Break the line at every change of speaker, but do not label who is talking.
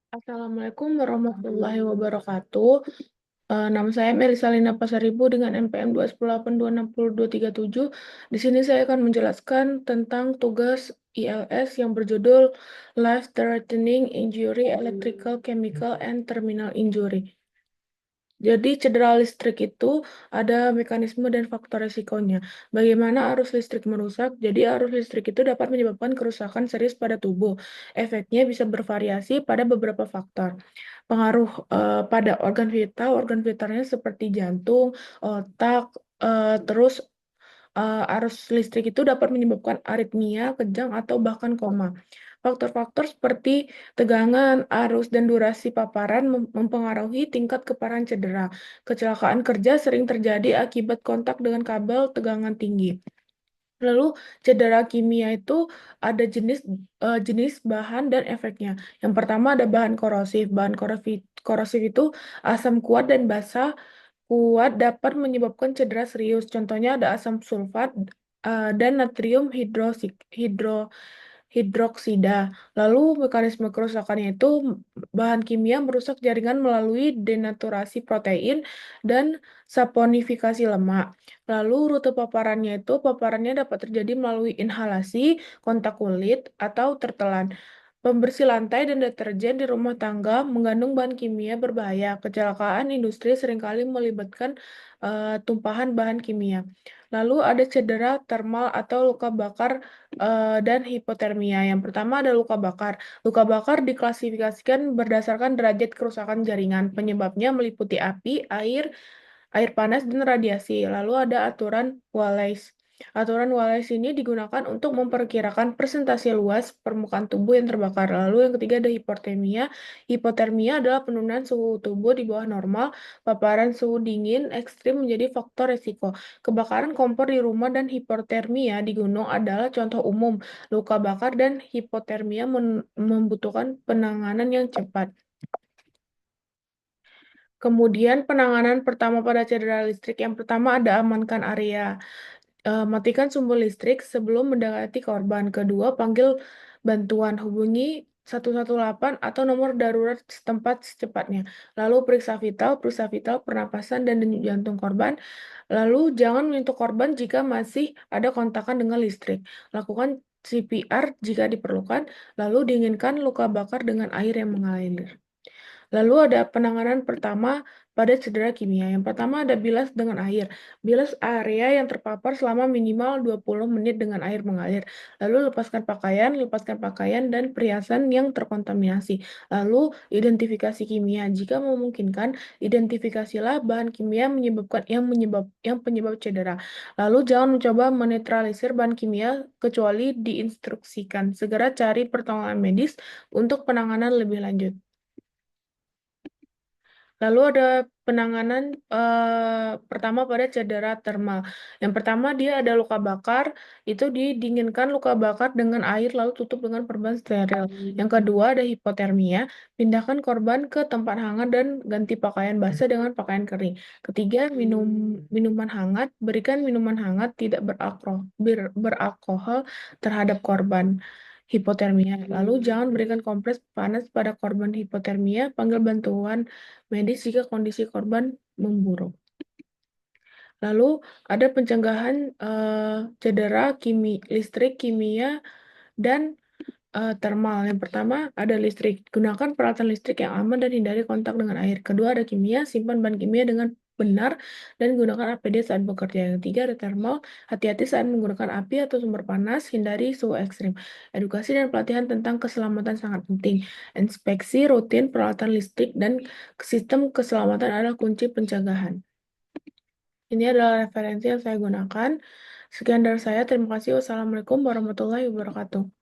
Assalamualaikum warahmatullahi wabarakatuh. Nama saya Melisalina Pasaribu dengan NPM 210826027. Di sini saya akan menjelaskan tentang tugas ILS yang berjudul Life Threatening Injury, Electrical, Chemical, and Terminal Injury. Jadi cedera listrik itu ada mekanisme dan faktor resikonya. Bagaimana arus listrik merusak? Jadi arus listrik itu dapat menyebabkan kerusakan serius pada tubuh. Efeknya bisa bervariasi pada beberapa faktor. Pengaruh pada organ vitalnya seperti jantung, otak, terus arus listrik itu dapat menyebabkan aritmia, kejang, atau bahkan koma. Faktor-faktor seperti tegangan, arus, dan durasi paparan mempengaruhi tingkat keparahan cedera. Kecelakaan kerja sering terjadi akibat kontak dengan kabel tegangan tinggi. Lalu cedera kimia itu ada jenis bahan dan efeknya. Yang pertama ada bahan korosif. Korosif itu asam kuat dan basa kuat dapat menyebabkan cedera serius. Contohnya ada asam sulfat dan natrium hidroksida. Lalu mekanisme kerusakannya itu bahan kimia merusak jaringan melalui denaturasi protein dan saponifikasi lemak. Lalu rute paparannya dapat terjadi melalui inhalasi, kontak kulit, atau tertelan. Pembersih lantai dan deterjen di rumah tangga mengandung bahan kimia berbahaya. Kecelakaan industri seringkali melibatkan tumpahan bahan kimia. Lalu ada cedera termal atau luka bakar dan hipotermia. Yang pertama ada luka bakar. Luka bakar diklasifikasikan berdasarkan derajat kerusakan jaringan. Penyebabnya meliputi api, air panas, dan radiasi. Lalu ada aturan Wallace. Aturan Wallace ini digunakan untuk memperkirakan persentase luas permukaan tubuh yang terbakar. Lalu yang ketiga ada hipotermia. Hipotermia adalah penurunan suhu tubuh di bawah normal. Paparan suhu dingin ekstrim menjadi faktor resiko. Kebakaran kompor di rumah dan hipotermia di gunung adalah contoh umum. Luka bakar dan hipotermia membutuhkan penanganan yang cepat. Kemudian penanganan pertama pada cedera listrik. Yang pertama ada amankan area. Matikan sumber listrik sebelum mendekati korban. Kedua, panggil bantuan. Hubungi 118 atau nomor darurat setempat secepatnya. Lalu periksa vital, pernapasan, dan denyut jantung korban. Lalu jangan menyentuh korban jika masih ada kontakan dengan listrik. Lakukan CPR jika diperlukan. Lalu dinginkan luka bakar dengan air yang mengalir. Lalu ada penanganan pertama pada cedera kimia. Yang pertama ada bilas dengan air. Bilas area yang terpapar selama minimal 20 menit dengan air mengalir. Lalu lepaskan pakaian dan perhiasan yang terkontaminasi. Lalu identifikasi kimia. Jika memungkinkan, identifikasilah bahan kimia yang penyebab cedera. Lalu jangan mencoba menetralisir bahan kimia kecuali diinstruksikan. Segera cari pertolongan medis untuk penanganan lebih lanjut. Lalu ada penanganan pertama pada cedera termal. Yang pertama dia ada luka bakar, itu didinginkan luka bakar dengan air lalu tutup dengan perban steril. Yang kedua ada hipotermia, pindahkan korban ke tempat hangat dan ganti pakaian basah dengan pakaian kering. Ketiga, minuman hangat, berikan minuman hangat tidak beralkohol terhadap korban hipotermia. Lalu jangan berikan kompres panas pada korban hipotermia, panggil bantuan medis jika kondisi korban memburuk. Lalu ada pencegahan cedera listrik, kimia, dan termal. Yang pertama ada listrik. Gunakan peralatan listrik yang aman dan hindari kontak dengan air. Kedua ada kimia. Simpan bahan kimia dengan benar dan gunakan APD saat bekerja. Yang ketiga ada termal. Hati-hati saat menggunakan api atau sumber panas. Hindari suhu ekstrim. Edukasi dan pelatihan tentang keselamatan sangat penting. Inspeksi rutin peralatan listrik dan sistem keselamatan adalah kunci pencegahan. Ini adalah referensi yang saya gunakan. Sekian dari saya. Terima kasih. Wassalamualaikum warahmatullahi wabarakatuh.